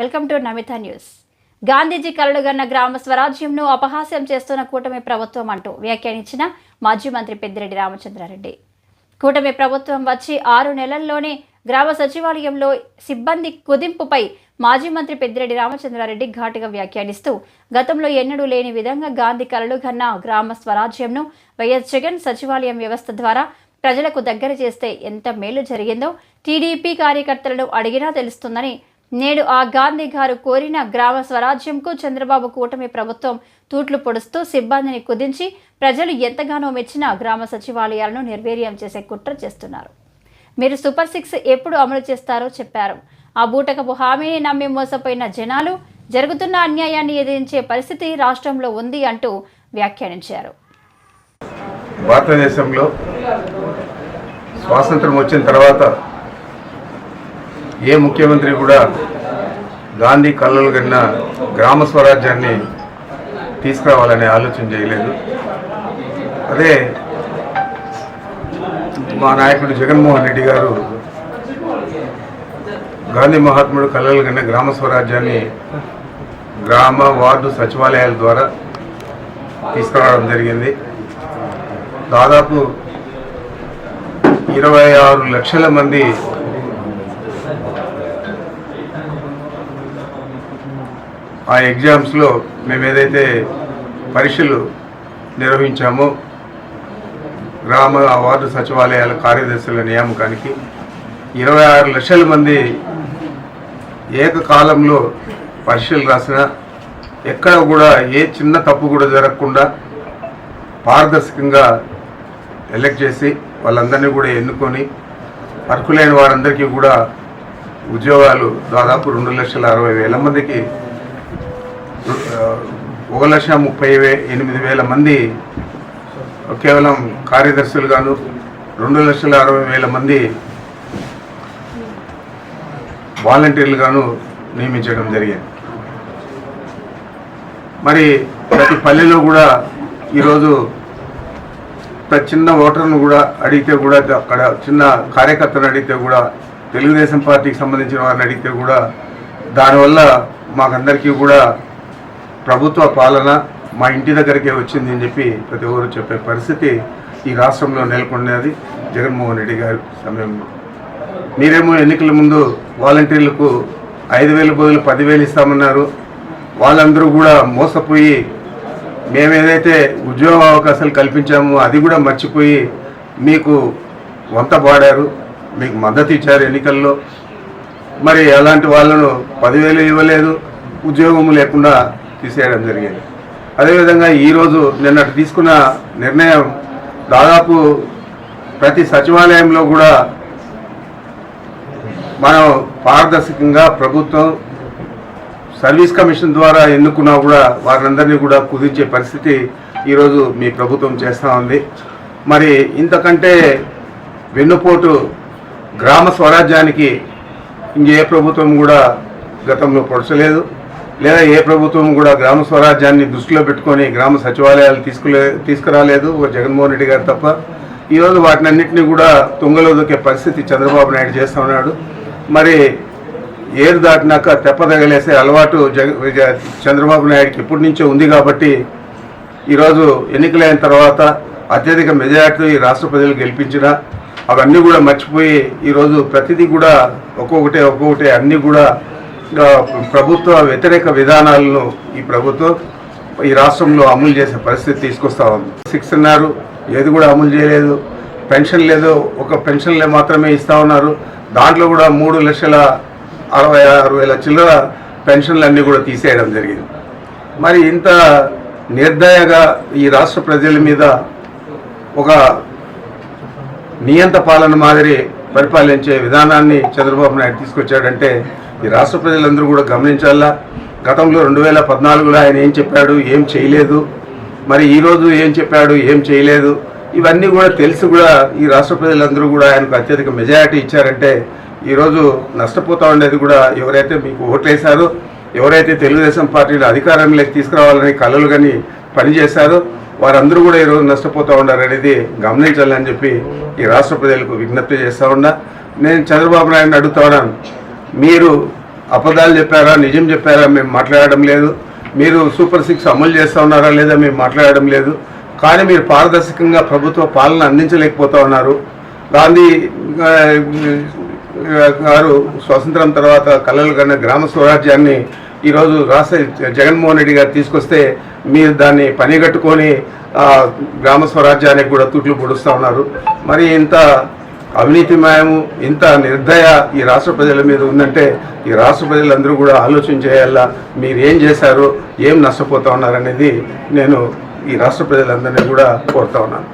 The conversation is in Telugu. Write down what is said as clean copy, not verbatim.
Welcome to Namitha news. Gandhiji కలలుగన్న గ్రామ స్వరాజ్యంను అపహాస్యం చేస్తున్న కూటమి ప్రభుత్వం అంటూ వ్యాఖ్యానించిన మాజీ మంత్రి పెద్దిరెడ్డి రామచంద్రారెడ్డి. కూటమి ప్రభుత్వం వచ్చి 6 నెలల్లోనే గ్రామ సచివాలయంలో సిబ్బంది కుదింపుపై మాజీ మంత్రి పెద్దిరెడ్డి రామచంద్రారెడ్డి ఘాటుగా వ్యాఖ్యానిస్తూ గతంలో ఎన్నడూ లేని విధంగా గాంధీ కలలుగన్న గ్రామ స్వరాజ్యంను వైఎస్ జగన్ సచివాలయం వ్యవస్థ ద్వారా ప్రజలకు దగ్గర చేస్తే ఎంత మేలు జరిగిందో టీడీపీ కార్యకర్తలను అడిగినా తెలుస్తుందని, నేడు ఆ గాంధీ గారు కోరిన గ్రామ స్వరాజ్యంకు చంద్రబాబు కూటమి ప్రభుత్వం తూట్లు పొడుస్తూ సిబ్బందిని కుదించి ప్రజలు ఎంతగానో మెచ్చిన గ్రామ సచివాలయాలను నిర్వీర్యం చేసే కుట్ర చేస్తున్నారు. మీరు సూపర్ 6 ఎప్పుడు అమలు చేస్తారో చెప్పారు. ఆ బూటకపు హామీని నమ్మి మోసపోయిన జనాలు జరుగుతున్న అన్యాయాన్ని ఎదిరించే పరిస్థితి రాష్ట్రంలో ఉంది అంటూ వ్యాఖ్యానించారు. భారతదేశంలో స్వాతంత్రం వచ్చిన తర్వాత ఏ ముఖ్యమంత్రి కూడా గాంధీ కలలు కన్నా గ్రామ స్వరాజ్యాన్ని తీసుకురావాలనే ఆలోచన చేయలేదు. అదే మా నాయకుడు జగన్మోహన్ రెడ్డి గారు గాంధీ మహాత్ముడు కలలు కన్నా గ్రామ స్వరాజ్యాన్ని గ్రామ వార్డు సచివాలయాల ద్వారా తీసుకురావడం జరిగింది. దాదాపు 26 లక్షల మంది ఆ ఎగ్జామ్స్లో మేము ఏదైతే పరీక్షలు నిర్వహించామో గ్రామ వార్డు సచివాలయాల కార్యదర్శుల నియామకానికి 26 లక్షల మంది ఏకకాలంలో పరీక్షలు రాసిన ఎక్కడ కూడా ఏ చిన్న తప్పు కూడా జరగకుండా పారదర్శకంగా ఎలక్ట్ చేసి వాళ్ళందరినీ కూడా ఎన్నుకొని అర్హులైన వారందరికీ కూడా ఉద్యోగాలు దాదాపు 2,60,000 మందికి 1,38,000 మంది కేవలం కార్యదర్శులు గాను 2,60,000 మంది వాలంటీర్లు గాను నియమించడం జరిగింది. మరి ప్రతి పల్లెలో కూడా ఈరోజు ప్రతి చిన్న ఓటర్ను కూడా అడిగితే కూడా అక్కడ చిన్న కార్యకర్తను అడిగితే కూడా తెలుగుదేశం పార్టీకి సంబంధించిన వారిని అడిగితే కూడా దానివల్ల మాకందరికీ కూడా ప్రభుత్వ పాలన మా ఇంటి దగ్గరికే వచ్చింది అని చెప్పి ప్రతి ఒక్కరు చెప్పే పరిస్థితి ఈ రాష్ట్రంలో నెలకొన్నది జగన్మోహన్ రెడ్డి గారి సమయంలో. మీరేమో ఎన్నికల ముందు వాలంటీర్లకు 5,000 బదులు 10,000 ఇస్తామన్నారు. వాళ్ళందరూ కూడా మోసపోయి మేమేదైతే ఉద్యోగ అవకాశాలు కల్పించామో అది కూడా మర్చిపోయి మీకు వంత పాడారు, మీకు మద్దతు ఇచ్చారు ఎన్నికల్లో. మరి అలాంటి వాళ్ళను 10,000 ఇవ్వలేదు, ఉద్యోగం లేకుండా తీసేయడం జరిగింది. అదేవిధంగా ఈరోజు నిన్నటి తీసుకున్న నిర్ణయం దాదాపు ప్రతి సచివాలయంలో కూడా మనం పారదర్శకంగా ప్రభుత్వం సర్వీస్ కమిషన్ ద్వారా ఎన్నుకున్నా కూడా వారందరినీ కూడా కుదించే పరిస్థితి ఈరోజు మీ ప్రభుత్వం చేస్తూ ఉంది. మరి ఇంతకంటే వెన్నుపోటు గ్రామ స్వరాజ్యానికి ఇంకే ప్రభుత్వం కూడా గతంలో పొడచలేదు, లేదా ఏ ప్రభుత్వం కూడా గ్రామ స్వరాజ్యాన్ని దృష్టిలో పెట్టుకొని గ్రామ సచివాలయాలు తీసుకురాలేదు జగన్మోహన్ రెడ్డి గారు తప్ప. ఈరోజు వాటినన్నింటినీ కూడా తుంగలో దొక్కే పరిస్థితి చంద్రబాబు నాయుడు చేస్తూ ఉన్నాడు. మరి ఏరు దాటినాక తెప్పదగలేసే అలవాటు చంద్రబాబు నాయుడికి ఇప్పటి నుంచే ఉంది. కాబట్టి ఈరోజు ఎన్నికలైన తర్వాత అత్యధిక మెజార్టీతో ఈ రాష్ట్ర ప్రజలు గెలిపించిన అవన్నీ కూడా మర్చిపోయి ఈరోజు ప్రతిదీ కూడా ఒక్కొక్కటే అన్నీ కూడా ప్రభుత్వ వ్యతిరేక విధానాలను ఈ ప్రభుత్వం ఈ రాష్ట్రంలో అమలు చేసే పరిస్థితి తీసుకొస్తా ఉంది. 6 అన్నారు, ఏది కూడా అమలు చేయలేదు. పెన్షన్ లేదు, ఒక పెన్షన్లే మాత్రమే ఇస్తూ ఉన్నారు. దాంట్లో కూడా 3,66,000 చిల్లర పెన్షన్లన్నీ కూడా తీసేయడం జరిగింది. మరి ఇంత నిర్దయగా ఈ రాష్ట్ర ప్రజల మీద ఒక నియంత పాలన మాదిరి పరిపాలించే విధానాన్ని చంద్రబాబు నాయుడు తీసుకొచ్చాడంటే ఈ రాష్ట్ర ప్రజలందరూ కూడా గమనించాలా. గతంలో 2014లో ఆయన ఏం చెప్పాడు, ఏం చేయలేదు. మరి ఈరోజు ఏం చెప్పాడు, ఏం చేయలేదు. ఇవన్నీ కూడా తెలిసి కూడా ఈ రాష్ట్ర ప్రజలందరూ కూడా ఆయనకు అత్యధిక మెజారిటీ ఇచ్చారంటే ఈరోజు నష్టపోతూ ఉండేది కూడా ఎవరైతే మీకు ఓట్లేశారో, ఎవరైతే తెలుగుదేశం పార్టీని అధికారంలోకి తీసుకురావాలని కలలు కానీ పనిచేశారో వారందరూ కూడా ఈరోజు నష్టపోతూ ఉన్నారనేది గమనించాలని చెప్పి ఈ రాష్ట్ర ప్రజలకు విజ్ఞప్తి చేస్తూ ఉన్నా. నేను చంద్రబాబు నాయుడిని అడుగుతా ఉన్నాను, మీరు అబద్ధాలు చెప్పారా నిజం చెప్పారా మేము మాట్లాడడం లేదు. మీరు సూపర్ 6 అమలు చేస్తూ ఉన్నారా లేదా మేము మాట్లాడడం లేదు. కానీ మీరు పారదర్శకంగా ప్రభుత్వ పాలన అందించలేకపోతా ఉన్నారు. గాంధీ గారు స్వతంత్రం తర్వాత కలలు కన్న గ్రామ స్వరాజ్యాన్ని ఈరోజు జగన్మోహన్ రెడ్డి గారు తీసుకొస్తే మీరు దాన్ని పనిగట్టుకొని గ్రామ స్వరాజ్యానికి కూడా తూట్లు పొడుస్తూ ఉన్నారు. మరి ఇంత అవినీతిమయము ఇంత నిర్దయ ఈ రాష్ట్ర ప్రజల మీద ఉందంటే ఈ రాష్ట్ర ప్రజలందరూ కూడా ఆలోచన చేయాలా, మీరు ఏం చేశారు, ఏం నష్టపోతా ఉన్నారనేది నేను ఈ రాష్ట్ర ప్రజలందరినీ కూడా కోరుతా ఉన్నాను.